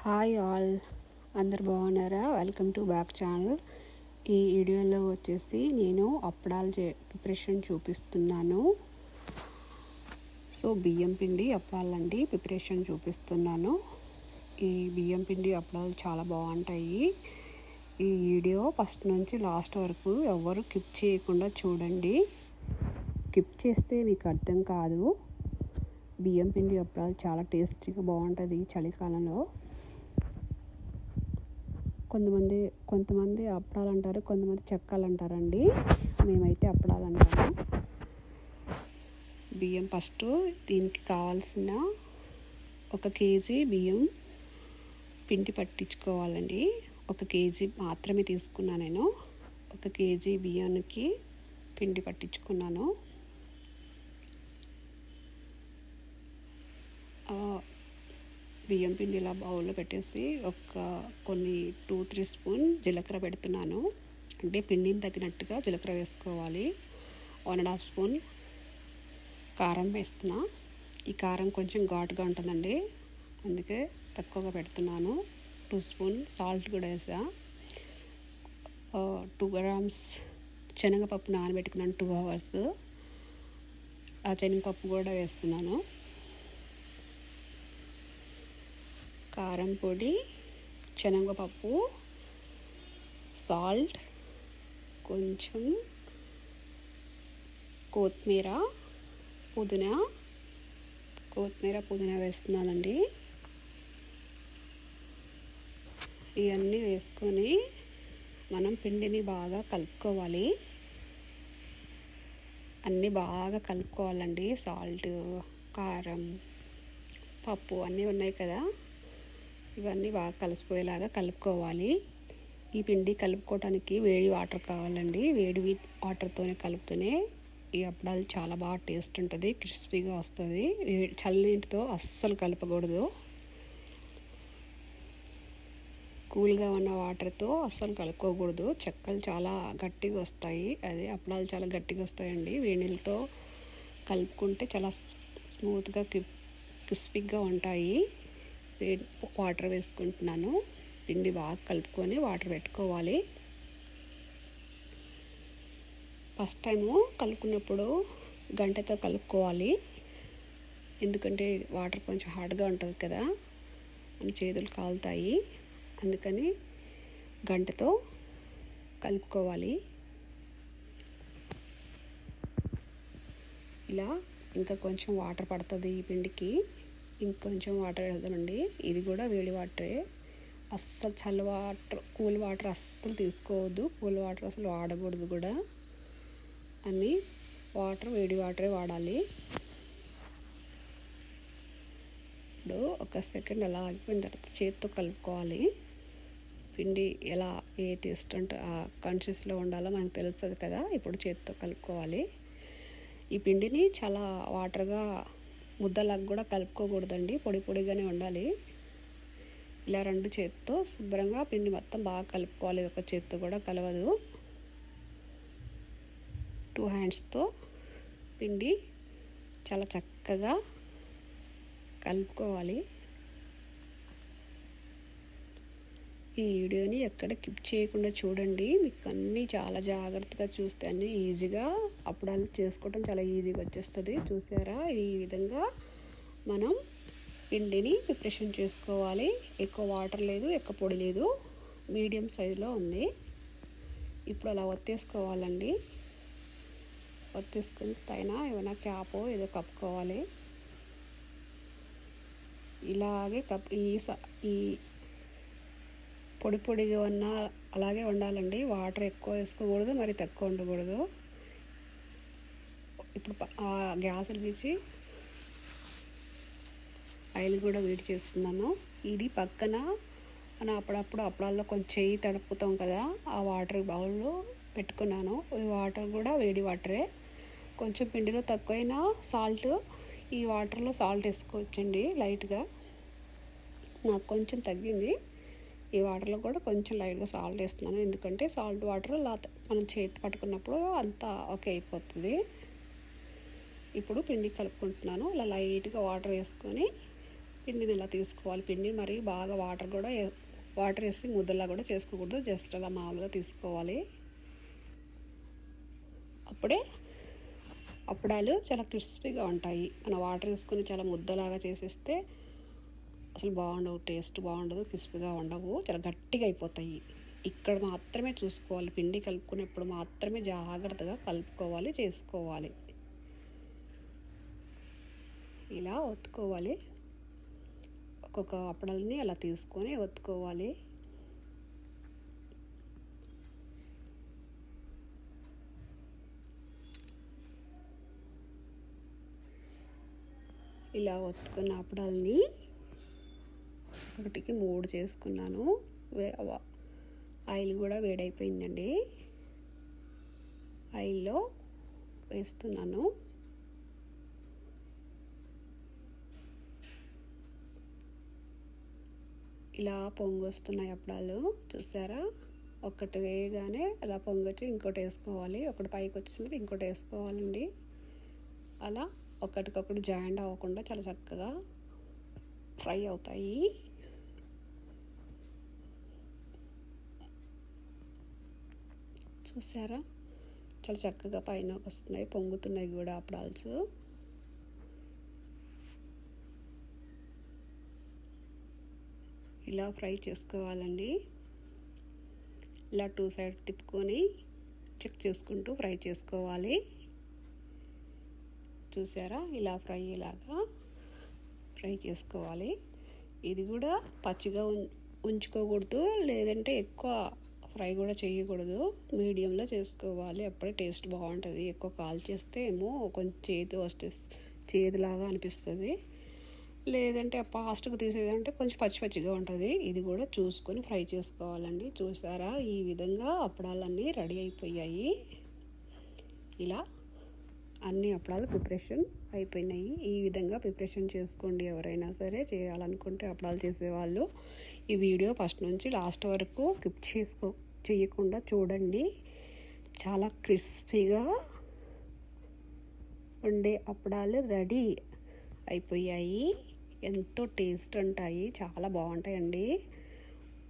Hi all, అందరు బాగున్నారా? Welcome to back channel. ఈ వీడియోలో వచ్చేసి నేను అప్పడాలు ప్రిపరేషన్ చూపిస్తున్నాను. సో బియ్యం పిండి అప్పడాలండి ప్రిపరేషన్ చూపిస్తున్నాను. ఈ బియ్యం పిండి అప్పడాలు చాలా బాగుంటాయి. ఈ వీడియో ఫస్ట్ నుంచి లాస్ట్ వరకు ఎవరు స్కిప్ చేయకుండా చూడండి. స్కిప్ చేస్తే మీకు అర్థం కాదు. బియ్యం పిండి అప్పడాలు చాలా టేస్టీగా బాగుంటుంది చలికాలంలో. కొంతమంది అప్పడాలు అంటారు, కొంతమంది చెక్కలు అంటారండి. మేమైతే అప్పడాలు అంటాము. బియ్యం ఫస్ట్ దీనికి కావాల్సిన 1 కేజీ బియ్యం పిండి పట్టించుకోవాలండి. 1 కేజీ మాత్రమే తీసుకున్నాను నేను. 1 కేజీ బియ్యానికి పిండి పట్టించుకున్నాను. బియ్యం పిండి ఇలా బౌల్లో పెట్టేసి కొన్ని 2-3 స్పూన్ జీలకర్ర పెడుతున్నాను. అంటే పిండిని తగినట్టుగా జీలకర్ర వేసుకోవాలి. 1.5 స్పూన్ కారం వేస్తున్నా. ఈ కారం కొంచెం ఘాటుగా ఉంటుందండి, అందుకే తక్కువగా పెడుతున్నాను. 2 స్పూన్ సాల్ట్ కూడా వేసా. 2 గ్రామ్స్ శనగపప్పు నానబెట్టుకున్నాను 2 అవర్స్. ఆ శనగపప్పు కూడా వేస్తున్నాను. కారం పొడి, శనగపప్పు, సాల్ట్, కొంచెం కొత్తిమీర పుదీనా వేస్తున్నానండి. ఇవన్నీ వేసుకొని మనం పిండిని బాగా కలుపుకోవాలి. అన్నీ బాగా కలుపుకోవాలండి. సాల్ట్, కారం, పప్పు అన్నీ ఉన్నాయి కదా, ఇవన్నీ బాగా కలిసిపోయేలాగా కలుపుకోవాలి. ఈ పిండి కలుపుకోవడానికి వేడి వాటర్ కావాలండి. వేడి వాటర్తోనే కలుపుతూనే ఈ అప్పడాలు చాలా బాగా టేస్ట్ ఉంటుంది, క్రిస్పీగా వస్తుంది. చల్లనీటితో అస్సలు కలపకూడదు. కూల్గా ఉన్న వాటర్తో అస్సలు కలుపుకోకూడదు. చెక్కలు చాలా గట్టిగా వస్తాయి, అప్పడాలు చాలా గట్టిగా వస్తాయండి. వేడి నీళ్ళతో కలుపుకుంటే చాలా స్మూత్గా క్రిస్పీగా ఉంటాయి. వాటర్ వేసుకుంటున్నాను. పిండి బాగా కలుపుకొని వాటర్ పెట్టుకోవాలి. ఫస్ట్ టైము కలుపుకున్నప్పుడు గంటతో కలుపుకోవాలి, ఎందుకంటే వాటర్ కొంచెం హార్డ్గా ఉంటుంది కదా, మన చేతులు కాలుతాయి. అందుకని గంటతో కలుపుకోవాలి. ఇలా ఇంకా కొంచెం వాటర్ పడుతుంది ఈ పిండికి. ఇంకొంచెం వాటర్ వేద్దామండి. ఇది కూడా వేడి వాటరే, అస్సలు కూల్ వాటర్ అస్సలు తీసుకోవద్దు. కూల్ వాటర్ అసలు వాడకూడదు కూడా. అన్నీ వేడి వాటరే వాడాలి. ఇప్పుడు 1 సెకండ్ అలా ఆగిపోయిన తర్వాత చేతితో కలుపుకోవాలి. పిండి ఎలా ఏ టేస్ట్ అంటే ఆ కన్సిస్టెన్సీలో ఉండాలో మనకు తెలుస్తుంది కదా. ఇప్పుడు చేతితో కలుపుకోవాలి. ఈ పిండిని చాలా వాటర్గా ముద్దలాగా కూడా కలుపుకోకూడదండి, పొడి పొడిగానే ఉండాలి. ఇలా 2 చేతితో శుభ్రంగా పిండి మొత్తం బాగా కలుపుకోవాలి. 1 చేతితో కూడా కలవదు. 2 హ్యాండ్స్తో పిండి చాలా చక్కగా కలుపుకోవాలి. ఈ వీడియోని ఎక్కడ స్కిప్ చేయకుండా చూడండి. మీకు అన్నీ చాలా జాగ్రత్తగా చూస్తే అన్నీ ఈజీగా అప్పడాలు చేసుకోవడం చాలా ఈజీగా వచ్చేస్తుంది. చూసారా, ఈ విధంగా మనం పిండిని ప్రిపరేషన్ చేసుకోవాలి. ఎక్కువ వాటర్ లేదు, ఎక్కువ పొడి లేదు, మీడియం సైజులో ఉంది. ఇప్పుడు అలా ఒత్తేసుకోవాలండి. ఒత్తేసుకుని పైన ఏమైనా క్యాపో ఏదో కప్పుకోవాలి. ఇలాగే ఈ పొడి పొడిగా అలాగే ఉండాలండి. వాటర్ ఎక్కువ వేసుకోకూడదు, మరి తక్కువ ఉండకూడదు. ఇప్పుడు గ్యాస్ తీసి ఆయిల్ కూడా వేడి చేస్తున్నాను. ఇది పక్కన మనం అప్పుడప్పుడు అప్పడాల్లో కొంచెం చెయ్యి తడుపుతాం కదా, ఆ వాటర్ బౌల్లో పెట్టుకున్నాను. ఈ వాటర్ కూడా వేడి వాటరే. కొంచెం పిండిలో తక్కువైనా సాల్ట్, ఈ వాటర్లో సాల్ట్ వేసుకోవచ్చండి లైట్గా. నాకు కొంచెం తగ్గింది. ఈ వాటర్లో కూడా కొంచెం లైట్గా సాల్ట్ వేస్తున్నాను, ఎందుకంటే సాల్ట్ వాటర్ మనం చేతి పట్టుకున్నప్పుడు అంతా ఓకే అయిపోతుంది. ఇప్పుడు పిండి కలుపుకుంటున్నాను. ఇలా లైట్గా వాటర్ వేసుకొని పిండిని ఇలా తీసుకోవాలి. పిండి మరి బాగా వాటర్ వేసి ముద్దలా కూడా చేసుకోకూడదు, జస్ట్ అలా మామూలుగా తీసుకోవాలి. అప్పుడే అప్పడాలు చాలా క్రిస్పీగా ఉంటాయి. మనం వాటర్ వేసుకొని చాలా ముద్దలాగా చేసేస్తే అసలు బాగుండవు, టేస్ట్ బాగుండదు, క్రిస్పీగా ఉండవు, చాలా గట్టిగా అయిపోతాయి. ఇక్కడ మాత్రమే చూసుకోవాలి, పిండి కలుపుకునేప్పుడు మాత్రమే జాగ్రత్తగా కలుపుకోవాలి, చేసుకోవాలి. ఇలా ఒత్తుకోవాలి. ఒక్కొక్క అప్పడాలని అలా తీసుకొని ఒత్తుకోవాలి. ఇలా ఒత్తుకున్న అప్పడాలని ఒకటికి 3 చేసుకున్నాను. ఆయిల్ కూడా వేడైపోయిందండి. ఆయిల్లో వేస్తున్నాను. ఇలా పొంగు వస్తున్నాయి అప్పడాలు, చూసారా? ఒకటి వేయగానే అలా పొంగొచ్చి ఇంకోటి వేసుకోవాలి, ఒకటి పైకి వచ్చింది ఇంకోటి వేసుకోవాలండి. అలా ఒకటికొకటి జాయింట్ అవ్వకుండా చాలా చక్కగా ఫ్రై అవుతాయి. చూసారా? చాలా చక్కగా పైన వస్తున్నాయి, పొంగుతున్నాయి కూడా అప్పడాల్స్. ఇలా ఫ్రై చేసుకోవాలండి. ఇలా 2 సైడ్ తిప్పుకొని చెక్ చేసుకుంటూ ఫ్రై చేసుకోవాలి. చూసారా? ఇలా ఇలాగా ఫ్రై చేసుకోవాలి. ఇది కూడా పచ్చిగా ఉంచుకోకూడదు, లేదంటే ఎక్కువ ఫ్రై కూడా చేయకూడదు, మీడియంలో చేసుకోవాలి. అప్పుడే టేస్ట్ బాగుంటుంది. ఎక్కువ కాల్ చేస్తే ఏమో కొంచెం చేదులాగా అనిపిస్తుంది, లేదంటే ఫాస్ట్గా తీసేదంటే కొంచెం పచ్చిగా ఉంటుంది. ఇది కూడా చూసుకొని ఫ్రై చేసుకోవాలండి. చూసారా? ఈ విధంగా అప్పడాలన్నీ రెడీ అయిపోయాయి. ఇలా అన్ని అప్పడాలు ప్రిపరేషన్ అయిపోయినాయి. ఈ విధంగా ప్రిపరేషన్ చేసుకోండి, ఎవరైనా సరే చేయాలనుకుంటే అప్పడాలు చేసేవాళ్ళు. ఈ వీడియో ఫస్ట్ నుంచి లాస్ట్ వరకు స్కిప్ చేయకుండా చూడండి. చాలా క్రిస్పీగా ఉండే అప్పడాలు రెడీ అయిపోయాయి. ఎంతో టేస్ట్ ఉంటాయి, చాలా బాగుంటాయండి.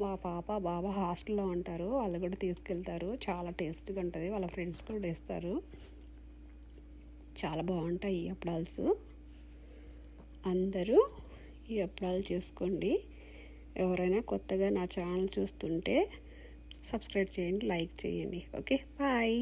మా పాప బాబా హాస్టల్లో ఉంటారు, వాళ్ళు కూడా తీసుకెళ్తారు. చాలా టేస్ట్గా ఉంటుంది, వాళ్ళ ఫ్రెండ్స్ కూడా ఇస్తారు. చాలా బాగుంటాయి ఈ అప్పడాల్స్. అందరూ ఈ అప్పడాలు చేసుకోండి. ఎవరైనా కొత్తగా నా ఛానల్ చూస్తుంటే సబ్స్క్రైబ్ చేయండి, లైక్ చేయండి. Okay, bye.